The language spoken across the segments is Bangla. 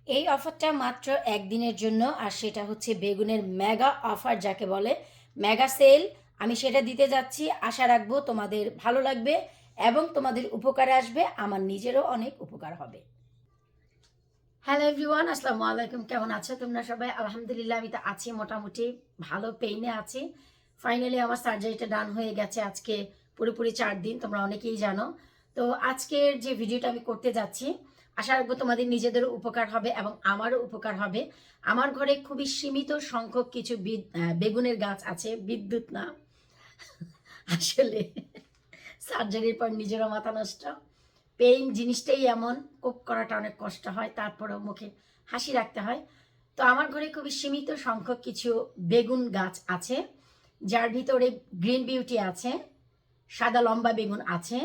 এই অফারটা মাত্র একদিনের জন্য, আর সেটা হচ্ছে বেগুনের মেগা অফার যাকে বলে, মেগা সেল। আমি সেটা দিতে যাচ্ছি, আশা রাখবো তোমাদের ভালো লাগবে এবং তোমাদের উপকারে আসবে, আমার নিজেরও অনেক উপকার হবে। হ্যালো এভরিওয়ান, আসসালামু আলাইকুম। কেমন আছো তোমরা সবাই? আলহামদুলিল্লাহ, আমি তো আছি মোটামুটি ভালো, পেইনে আছি। ফাইনালি আমার সার্জারিটা ডান হয়ে গেছে আজকে পুরোপুরি 4 দিন, তোমরা অনেকেই জানো। তো আজকের যে ভিডিওটা আমি করতে যাচ্ছি, আশা রাখবো তোমাদের নিজেদেরও উপকার হবে এবং আমারও উপকার হবে। আমার ঘরে খুবই সীমিত সংখ্যক কিছু বেগুনের গাছ আছে, বিদ্যুৎ না আসলে সার্জারির পর নিজেরও মাথা নষ্ট। পেইন জিনিসটাই এমন, কোপ করাটা অনেক কষ্ট হয়, তারপরেও মুখে হাসি রাখতে হয়। তো আমার ঘরে খুবই সীমিত সংখ্যক কিছু বেগুন গাছ আছে, যার ভিতরে গ্রিন বিউটি আছে, সাদা লম্বা বেগুন আছে,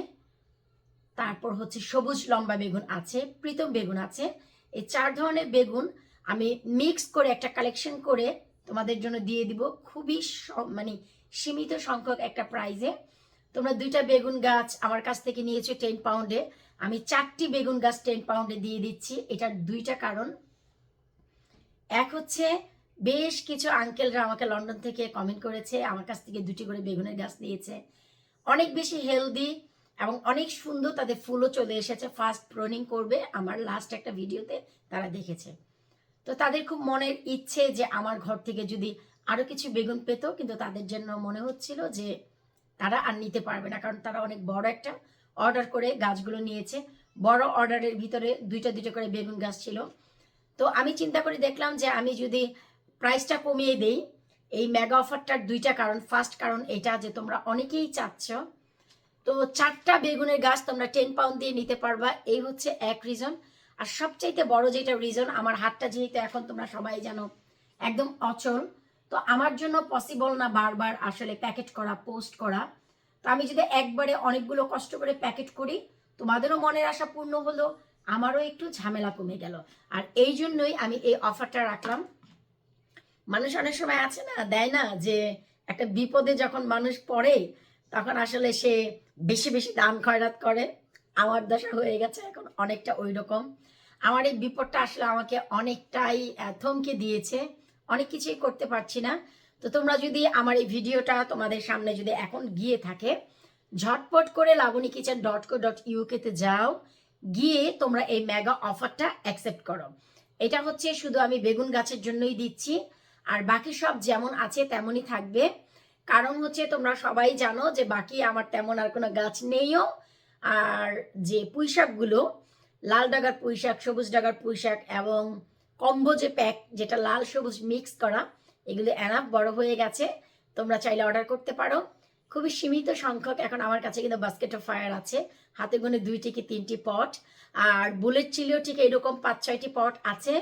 তারপর হচ্ছে সবুজ লম্বা বেগুন আছে, প্রীতম বেগুন আছে। এই 4 ধরনের বেগুন আমি মিক্স করে একটা কালেকশন করে তোমাদের জন্য দিয়ে দিব, খুবই মানে সীমিত সংখ্যক একটা প্রাইজে। তোমরা 2টা বেগুন গাছ আমার কাছ থেকে নিয়েছো 10 পাউন্ডে, আমি 4টি বেগুন গাছ 10 পাউন্ডে দিয়ে দিচ্ছি। এটার 2টা কারণ। এক হচ্ছে, বেশ কিছু আঙ্কেলরা আমাকে লন্ডন থেকে কমেন্ট করেছে, আমার কাছ থেকে 2টি করে বেগুনের গাছ নিয়েছে, অনেক বেশি হেলদি এবং অনেক সুন্দর, তাদের ফুলও চলে এসেছে, ফার্স্ট প্রনিং করবে আমার লাস্ট একটা ভিডিওতে তারা দেখেছে। তো তাদের খুব মনের ইচ্ছে যে আমার ঘর থেকে যদি আরও কিছু বেগুন পেত, কিন্তু তাদের জন্য মনে হচ্ছিল যে তারা আর নিতে পারবে না, কারণ তারা অনেক বড় একটা অর্ডার করে গাছগুলো নিয়েছে। বড় অর্ডারের ভিতরে 2টা 2টা করে বেগুন গাছ ছিল। তো আমি চিন্তা করে দেখলাম যে আমি যদি প্রাইসটা কমিয়ে দেই, এই মেগা অফারটার 2টা কারণ। ফার্স্ট কারণ এটা যে তোমরা অনেকেই চাচ্ছ, তো 4টা বেগুনের গাছ তোমরা 10 পাউন্ড দিয়ে নিতে পারবা, এই হচ্ছে এক রিজন। আর সবচাইতে বড় যেটা রিজন, আমার হাতটা যেহেতু এখন তোমরা সবাই জানো একদম অচল, তো আমার জন্য পসিবল না বারবার আসলে প্যাকেট করা, পোস্ট করা। তো আমি যদি একবারে অনেকগুলো কষ্ট করে প্যাকেট করি, তোমাদেরও মনের আশা পূর্ণ হলো, আমারও একটু ঝামেলা কমে গেল। আর এই জন্যই আমি এই অফারটা রাখলাম। মানুষ অনেক সময় আছে না, দেয় না, যে একটা বিপদে যখন মানুষ পড়ে তখন আসলে সে বেশি বেশি দান খয়রাত করে। আমার দশা হয়ে গেছে এখন অনেকটা ওই রকম। আমার এই বিপদটা আসলে আমাকে অনেকটাই থমকে দিয়েছে, অনেক কিছুই করতে পারছি না। তো তোমরা যদি আমার এই ভিডিওটা তোমাদের সামনে যদি এখন গিয়ে থাকে, ঝটপট করে labunikitchen.co.uk-তে যাও, গিয়ে তোমরা এই মেগা অফারটা অ্যাকসেপ্ট করো। এটা হচ্ছে শুধু আমি বেগুন গাছের জন্যই দিচ্ছি, আর বাকি সব যেমন আছে তেমনই থাকবে। কারণ হচ্ছে তোমরা সবাই জানো যে বাকি আমার তেমন আর কোনো গাছ নেইও। আর যে পুঁইশাকগুলো, লাল ডাগার পুঁইশাক, সবুজ ডাগার পুঁইশাক এবং কম্বো যে প্যাক, যেটা লাল সবুজ মিক্স করা, এগুলো এনাফ বড় হয়ে গেছে, তোমরা চাইলে অর্ডার করতে পারো। খুবই সীমিত সংখ্যক এখন আমার কাছে কিন্তু বাস্কেট অফ ফায়ার আছে, হাতে গুনে 2টি কি 3টি পট, আর বুলেট চিলিও ঠিক এরকম 5-6টি পট আছে।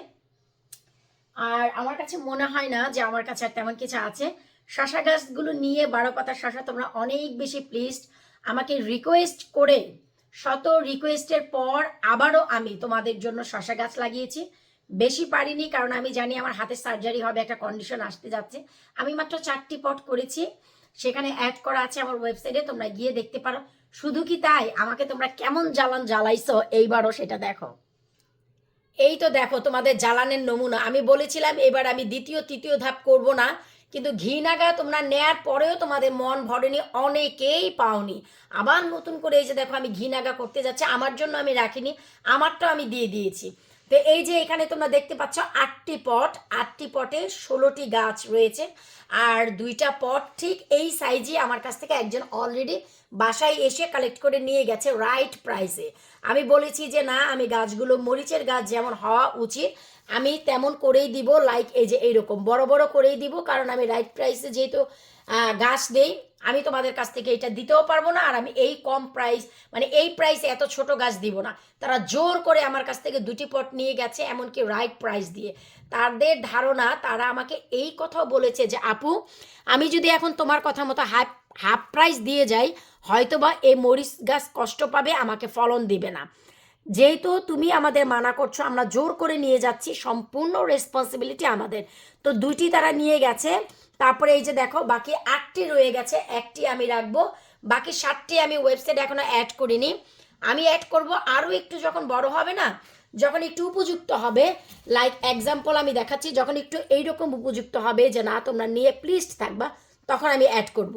আর আমার কাছে মনে হয় না যে আমার কাছে আর তেমন কিছু আছে। শশা গাছগুলো নিয়ে, 12 পাতা শশা, তোমরা অনেক বেশি প্লিজড আমাকে রিকোয়েস্ট করে, শত রিকোয়েস্টের পর আবারও আমি তোমাদের জন্য শশা গাছ লাগিয়েছি। বেশি পারিনি, কারণ আমি জানি আমার হাতে সার্জারি হবে, একটা কন্ডিশন আসতে যাচ্ছে। আমি মাত্র 4টি পট করেছি, সেখানে অ্যাড করা আছে আমার ওয়েবসাইটে, তোমরা গিয়ে দেখতে পারো। শুধু কি তাই, আমাকে তোমরা কেমন জ্বালাইছো এইবারও সেটা দেখো। এই তো দেখো তোমাদের জ্বালানের নমুনা। আমি বলেছিলাম এবার আমি দ্বিতীয় তৃতীয় ধাপ করব না, কিন্তু ঘি নাগা তোমরা নেয়ার পরেও তোমাদের মন ভরেনি, অনেকেই পাওনি। আবার নতুন করে এই যে দেখো আমি ঘি নাগা করতে যাচ্ছি, আমার জন্য আমি রাখিনি, আমারটা আমি দিয়ে দিয়েছি। তো এই যে এখানে তোমরা দেখতে পাচ্ছ 8টি পট, 8টি পটে 16টি গাছ রয়েছে। আর 2টা পট ঠিক এই সাইজই আমার কাছ থেকে একজন অলরেডি বাসায় এসে কালেক্ট করে নিয়ে গেছে রাইট প্রাইসে। আমি বলেছি যে না, আমি গাছগুলো মরিচের গাছ যেমন হওয়া উচিত আমি তেমন করেই দিব, লাইক এই যে এইরকম বড় বড় করেই দিব, কারণ আমি রাইট প্রাইসে যেহেতু গাছ দেই, আমি তোমাদের কাছ থেকে এটা দিতেও পারবো না। আর আমি এই কম প্রাইস, মানে এই প্রাইসে এত ছোট গাছ দিব না। তারা জোর করে আমার কাছ থেকে 2টি পট নিয়ে গেছে, এমনকি রাইট প্রাইস দিয়ে। তাদের ধারণা, তারা আমাকে এই কথাও বলেছে যে আপু, আমি যদি এখন তোমার কথা মতো হাফ হাফ প্রাইস দিয়ে যাই, হয়তোবা এই মরিচ গাছ কষ্ট পাবে, আমাকে ফলন দিবে না। যেহেতু তুমি আমাদের মানা করছো, আমরা জোর করে নিয়ে যাচ্ছি, সম্পূর্ণ রেসপন্সিবিলিটি আমাদের। তো 2টি তারা নিয়ে গেছে। তারপরে এই যে দেখো বাকি 8টি রয়ে গেছে, 1টি আমি রাখবো, বাকি 7টি আমি ওয়েবসাইটে এখনো অ্যাড করিনি। আমি অ্যাড করব আরও একটু, যখন বড় হবে না যখন একটু উপযুক্ত হবে, লাইক এক্সাম্পল আমি দেখাচ্ছি, যখন একটু এইরকম উপযুক্ত হবে যে না তোমরা নিয়ে প্লিজড থাকবা, তখন আমি অ্যাড করব।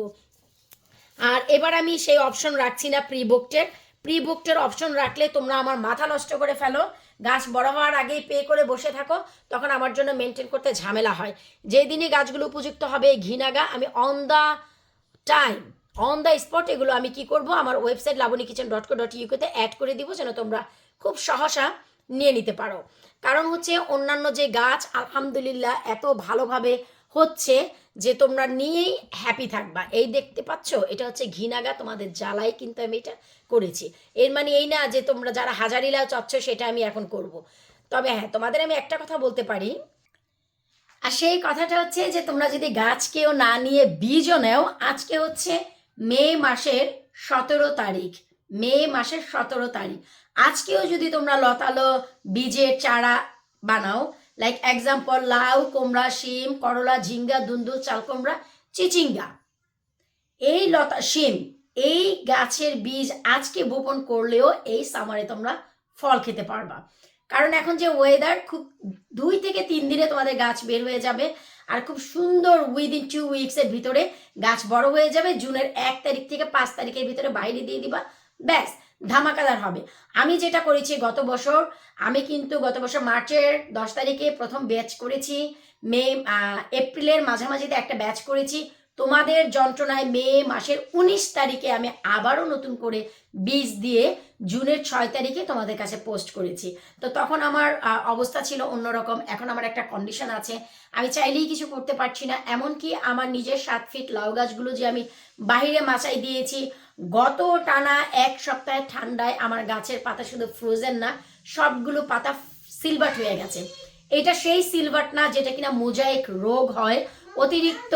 আর এবার আমি সেই অপশন রাখছি না প্রি বুকটের অপশন রাখলে তোমরা আমার মাথা নষ্ট করে ফেলো, গাছ বড় হওয়ার আগেই পে করে বসে থাকো, তখন আমার জন্য মেনটেন করতে ঝামেলা হয়। যেই দিনই গাছগুলো উপযুক্ত হবে এই ঘিনাগা আমি টাইম অন দ্য স্পট এগুলো আমি কি করব, আমার ওয়েবসাইট lavanykichen.co.uk-তে অ্যাড করে দিব, যেন তোমরা খুব সহসা নিয়ে নিতে পারো। কারণ হচ্ছে অন্যান্য যে গাছ আলহামদুলিল্লাহ এত ভালোভাবে হচ্ছে যে তোমরা নিয়েই হ্যাপি থাকবা। এই দেখতে পাচ্ছ, এটা হচ্ছে ঘিনাগা, তোমাদের জ্বালাই কিন্তু আমি এটা করেছি। এর মানে এই না যে তোমরা যারা হাজারি লাউ চাচ্ছ সেটা আমি এখন করব। তবে হ্যাঁ, তোমাদের আমি একটা কথা বলতে পারি, আর সেই কথাটা হচ্ছে যে তোমরা যদি গাছ কেউ না নিয়ে বীজও নেও, আজকে হচ্ছে মে মাসের 17 তারিখ, আজকেও যদি তোমরা লতালো বীজের চারা বানাও, লাইক এক্সাম্পল লাউ, কুমড়া, শিম, করলা, ঝিঙ্গা, দুন্দুল, চাল কুমড়া, চিচিঙ্গা, এই লতা শিম, এই গাছের বীজ আজকে বপন করলেও এই সামারে তোমরা ফল খেতে পারবা। কারণ এখন যে ওয়েদার, খুব 2 থেকে 3 দিনে তোমাদের গাছ বের হয়ে যাবে, আর খুব সুন্দর উইদিন 2 উইকসের ভিতরে গাছ বড় হয়ে যাবে। জুনের 1 তারিখ থেকে 5 তারিখের ভিতরে বাইরে দিয়ে দিবা, ব্যাস ধামাকাদার হবে। আমি যেটা করেছি গত বছর, আমি কিন্তু গত বছর মার্চের 10 তারিখে প্রথম ব্যাচ করেছি, এপ্রিলের মাঝামাঝিতে একটা ব্যাচ করেছি, তোমাদের যন্ত্রণায় মে মাসের 19 তারিখে আমি আবারও নতুন করে বীজ দিয়ে জুনের 6 তারিখে তোমাদের কাছে পোস্ট করেছি। তো তখন আমার অবস্থা ছিল অন্যরকম, এখন আমার একটা কন্ডিশন আছে, আমি চাইলেই কিছু করতে পারছি না। এমনকি আমার নিজের 7 ফিট লাউ গাছগুলো যে আমি বাইরে মাচাই দিয়েছি, গত টানা 1 সপ্তাহের ঠান্ডায় আমার গাছের পাতা শুধু ফ্রোজেন না, সবগুলো পাতা সিলভার হয়ে গেছে। এটা সেই সিলভার না যেটা কিনা মোজাইক রোগ হয় অতিরিক্ত।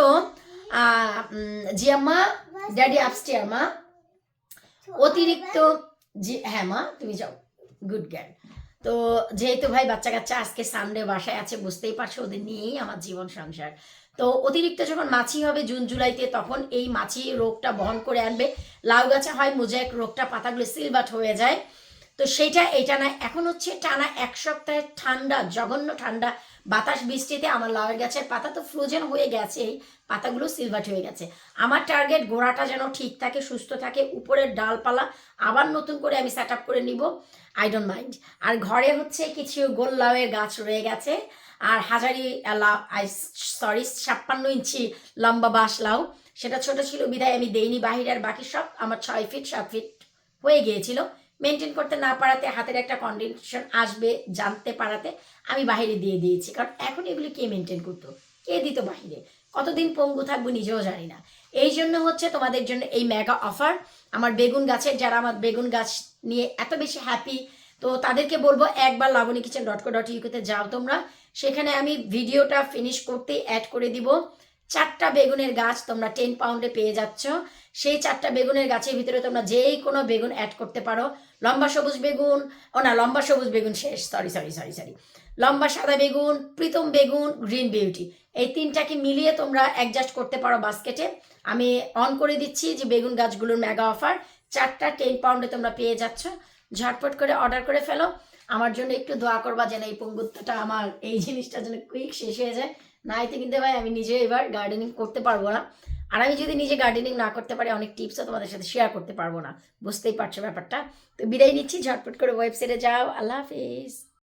জিয়াম্মা, ড্যাডি আপস্টেয়ার মা, অতিরিক্ত হ্যাঁ মা তুমি যাও, গুড গার্ল। তো যেহেতু ভাই বাচ্চা কাচ্চা আজকে সানডে বাসায় আছে, বুঝতেই পারছো ওদের নিয়েই আমার জীবন সংসার। তো অতিরিক্ত যখন মাছি হবে জুন জুলাইতে, তখন এই মাছি রোগটা বহন করে আনবে। লাউ গাছে হয় মোজাইক রোগটা, পাতাগুলো সিলভার হয়ে যায়। তো সেইটা এটা না, এখন হচ্ছে টানা 1 সপ্তাহের ঠান্ডা, জঘন্য ঠান্ডা, বাতাস বৃষ্টিতে আমার লাউ গাছের পাতা তো ফ্রোজেন হয়ে গেছে, পাতাগুলো সিলভার হয়ে গেছে। আমার টার্গেট গোড়াটা যেন ঠিক থাকে, সুস্থ থাকে, উপরের ডালপালা আবার নতুন করে আমি সেট আপ করে নিব, আই ডোন্ট মাইন্ড। আর ঘরে হচ্ছে কিছু গোল লাউয়ের গাছ রয়ে গেছে, আর হাজারি লাউ, 56 ইঞ্চি লম্বা বাঁশ লাউ, সেটা ছোট ছিল বিধায় আমি দেইনি বাহিরে। আর বাকি সব আমার 6 ফিট 7 ফিট হয়ে গিয়েছিল, মেনটেন করতে না পারাতে, হাতের একটা কন্ডিশন আসবে জানতে পারাতে আমি বাহিরে দিয়ে দিয়েছি। কারণ এখন এগুলি কে মেনটেন করতো, কে দিত বাহিরে, কতদিন পঙ্গু থাকবো নিজেও জানি না। এই জন্য হচ্ছে তোমাদের জন্য এই মেগা অফার। আমার বেগুন গাছের যারা আমার বেগুন গাছ নিয়ে এত বেশি হ্যাপি, তো তাদেরকে বলবো একবার lavanykichen.co.uk-তে যাও তোমরা, সেখানে আমি ভিডিওটা ফিনিশ করতেই অ্যাড করে দিব 4টা বেগুনের গাছ তোমরা 10 পাউন্ডে পেয়ে যাচ্ছ। সেই 4টা বেগুনের গাছের ভিতরে তোমরা যেই কোনো বেগুন অ্যাড করতে পারো। লম্বা সবুজ বেগুন, লম্বা সবুজ বেগুন শেষ, সরি, লম্বা সাদা বেগুন, প্রীতম বেগুন, গ্রিন বিউটি, এই 3টাকে মিলিয়ে তোমরা অ্যাডজাস্ট করতে পারো বাস্কেটে। আমি অন করে দিচ্ছি যে বেগুন গাছগুলোর মেগা অফার, 4টা 10 পাউন্ডে তোমরা পেয়ে যাচ্ছ। ঝটপট করে অর্ডার করে ফেলো। আমার জন্য একটু দোয়া করবা যেন এই পঙ্গুত্বটা, আমার এই জিনিসটা যেন কুইক শেষ হয়ে যায়। না এতে কিন্তু ভাই আমি নিজে এবার গার্ডেনিং করতে পারবো না। আর আমি যদি নিজে গার্ডেনিং না করতে পারি, অনেক টিপসও তোমাদের সাথে শেয়ার করতে পারবো না, বুঝতেই পারছো ব্যাপারটা। তো বিদায় নিচ্ছি, ঝটপট করে ওয়েবসাইটে যাও। আল্লাহ হাফিজ।